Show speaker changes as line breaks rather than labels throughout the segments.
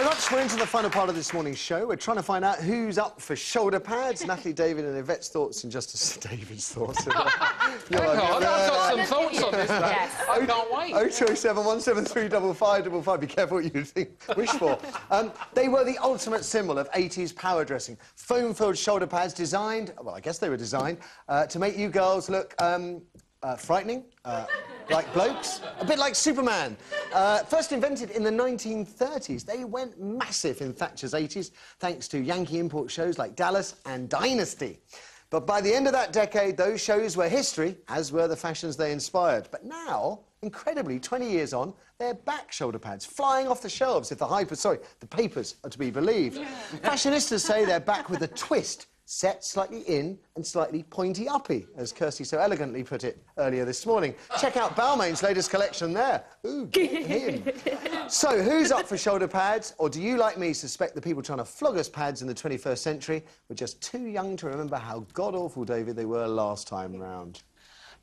much. We're into the final part of this morning's show. We're trying to find out who's up for shoulder pads. Natalie, David and Yvette's thoughts and just David's thoughts.
Hang on, I've got some thoughts on this. Yes. I can't wait.
0207 173 5555. Be careful what you wish for. They were the ultimate symbol of 80s power dressing. Foam-filled shoulder pads designed, well, I guess they were designed, to make you girls look frightening, like blokes, a bit like Superman. First invented in the 1930s, they went massive in Thatcher's 80s, thanks to Yankee import shows like Dallas and Dynasty. But by the end of that decade, those shows were history, as were the fashions they inspired. But now, incredibly, 20 years on, they're back shoulder pads, flying off the shelves if the papers are to be believed. Yeah. Fashionistas say they're back with a twist, set slightly in and slightly pointy-uppy, as Kirsty so elegantly put it earlier this morning. Check out Balmain's latest collection there. Ooh, get him. So, who's up for shoulder pads? Or do you, like me, suspect the people trying to flog us pads in the 21st century were just too young to remember how god-awful, David, they were last time round?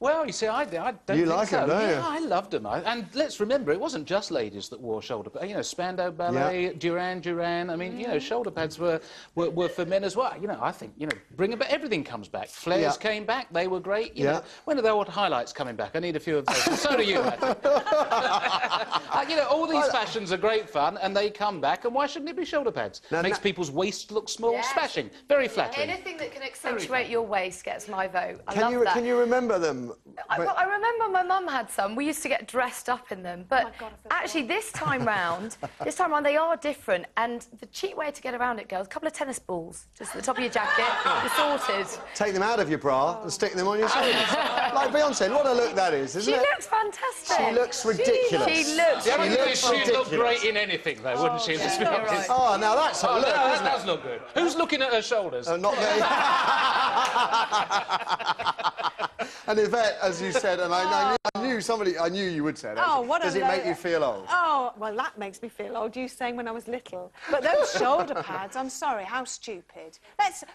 Well, you see, I don't
you
think
like
so.
them, don't you?
Yeah, I loved them. And let's remember, it wasn't just ladies that wore shoulder pads. You know, Spandau Ballet, yep. Duran Duran. I mean, you know, shoulder pads were for men as well. You know, I think, you know, bring them back. Everything comes back. Flares yep. came back. They were great. You know, when are the old highlights coming back? I need a few of those. So do you, you know, all these fashions are great fun, and they come back. And why shouldn't it be shoulder pads? Now, makes people's waist look small. Yes. Smashing. Very flattering.
Anything that can accentuate your waist gets my vote. I love that.
Can you remember them?
I remember my mum had some. We used to get dressed up in them, but actually this time round, they are different. And the cheap way to get around it, girls, a couple of tennis balls just at the top of your jacket, you're sorted.
Take them out of your bra and stick them on your shoulders. Like Beyonce. What a look that is, isn't it?
She looks fantastic.
She looks ridiculous.
She looks ridiculous.
She'd look great in anything, though, wouldn't she?
Right.
Oh, now that's a look,
that does look good. Who's looking at her shoulders?
Not me. And Yvette, as you said, and I knew you would say that.
Oh, what
Does it make you feel old?
Oh, well, that makes me feel old, you saying when I was little. But those shoulder pads, I'm sorry, how stupid.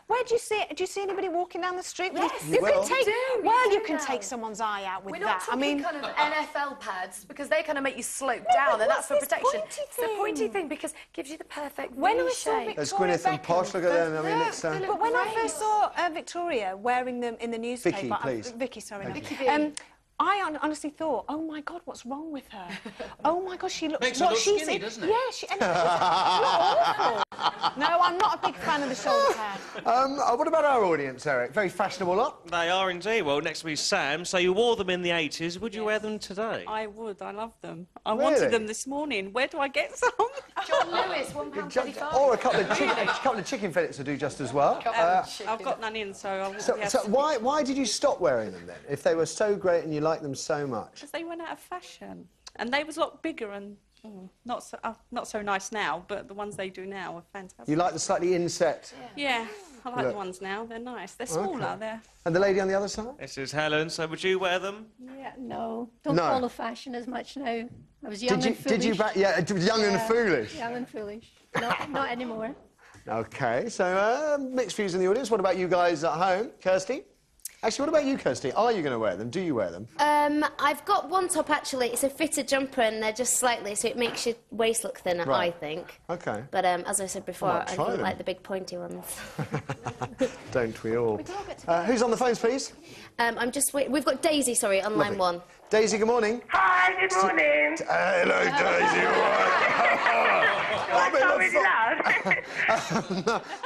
Where do you see it? Do you see anybody walking down the street with
yes,
you can take you can take someone's eye out with that.
We're not talking kind of NFL pads, because they kind of make you slope down, and that's for protection. It's the pointy thing, because it gives you the perfect shape.
There's Gwyneth and Posh, look at them. I mean, it's...
But when I first saw Victoria wearing them in the newspaper...
Vicky, please.
Vicky, sorry. I honestly thought, oh my God, what's wrong with her? Oh my God, she looks...
Makes her look skinny, doesn't it?
Yeah, she's awful. No, I'm not a big fan of the shoulder pad.
What about our audience, Eric? Very fashionable lot.
They are indeed. Well, next to me, Sam. So you wore them in the 80s. Would you wear them today?
I would. I love them. I wanted them this morning. Where do I get some?
John Lewis, £1.25.
Or a couple of chicken fillets would do just as well.
I've got none in, so I wouldn't be able to...
why did you stop wearing them then? If they were so great and you liked them so much?
Because they went out of fashion, and they was a lot bigger and not so nice now. But the ones they do now are fantastic.
You like the slightly inset?
Yeah, I like the ones now. They're nice. They're smaller. They're...
And the lady on the other side?
This is Helen. So would you wear them?
Yeah, no. Don't follow fashion as much now. I was young and foolish.
Did you young and foolish?
Young and foolish. Not anymore.
OK, so mixed views in the audience. What about you guys at home? Kirsty? Actually, what about you, Kirsty? Are you going to wear them? Do you wear them?
I've got one top, actually. It's a fitted jumper, and they're just slightly, so it makes your waist look thinner, I think. OK. But as I said before, I don't like the big pointy ones.
Don't we all? Who's on the phones, please?
We've got Daisy, sorry, on line one.
Daisy, good morning.
Hi, good morning.
Hello,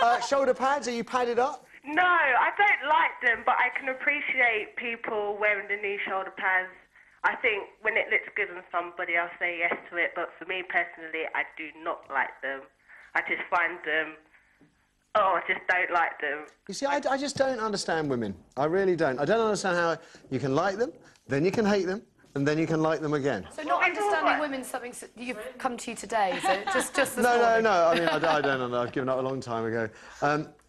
Daisy. Shoulder pads, are you padded up?
No, I don't like them, but I can appreciate people wearing the new shoulder pads. I think when it looks good on somebody, I'll say yes to it, but for me personally, I do not like them. I just find them... Oh, I just don't like them. You see, I
just don't understand women. I really don't. I don't understand how you can like them, then you can hate them, and then you can like them again.
So not understanding women's something you've come to you today, so just this morning.
No. I mean, I don't know. I've given up a long time ago.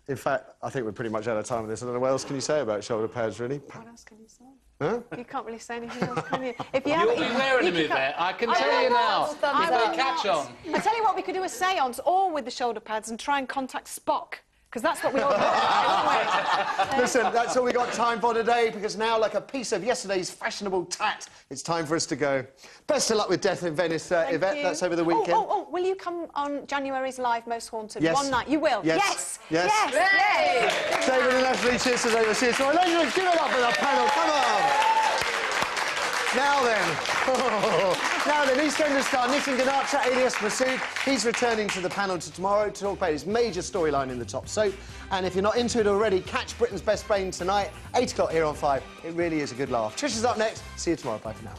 In fact, I think we're pretty much out of time with this. I don't know what else can you say about shoulder pads, really.
What else can you say?
Huh?
You can't really say anything else, can you? If
You'll be wearing them, Yvette. I can tell you now. If they catch on.
I tell you what, we could do a séance all with the shoulder pads and try and contact Spock. Because that's what we all want.
Listen, that's all we got time for today, because now, like a piece of yesterday's fashionable tat, it's time for us to go. Best of luck with Death in Venice, Yvette. That's over the weekend.
Oh, will you come on January's Live Most Haunted?
Yes.
One night. You will?
Yes.
Yes.
Yes. David and Natalie, cheers to over. See you tomorrow. Ladies and gentlemen, give it up for the panel. Come on. Now then, EastEnders star Nitin Ganatra, alias Masood, he's returning to the panel tomorrow to talk about his major storyline in the top soap. And if you're not into it already, catch Britain's Best Brain tonight, 8 o'clock here on 5. It really is a good laugh. Trish is up next. See you tomorrow. Bye for now.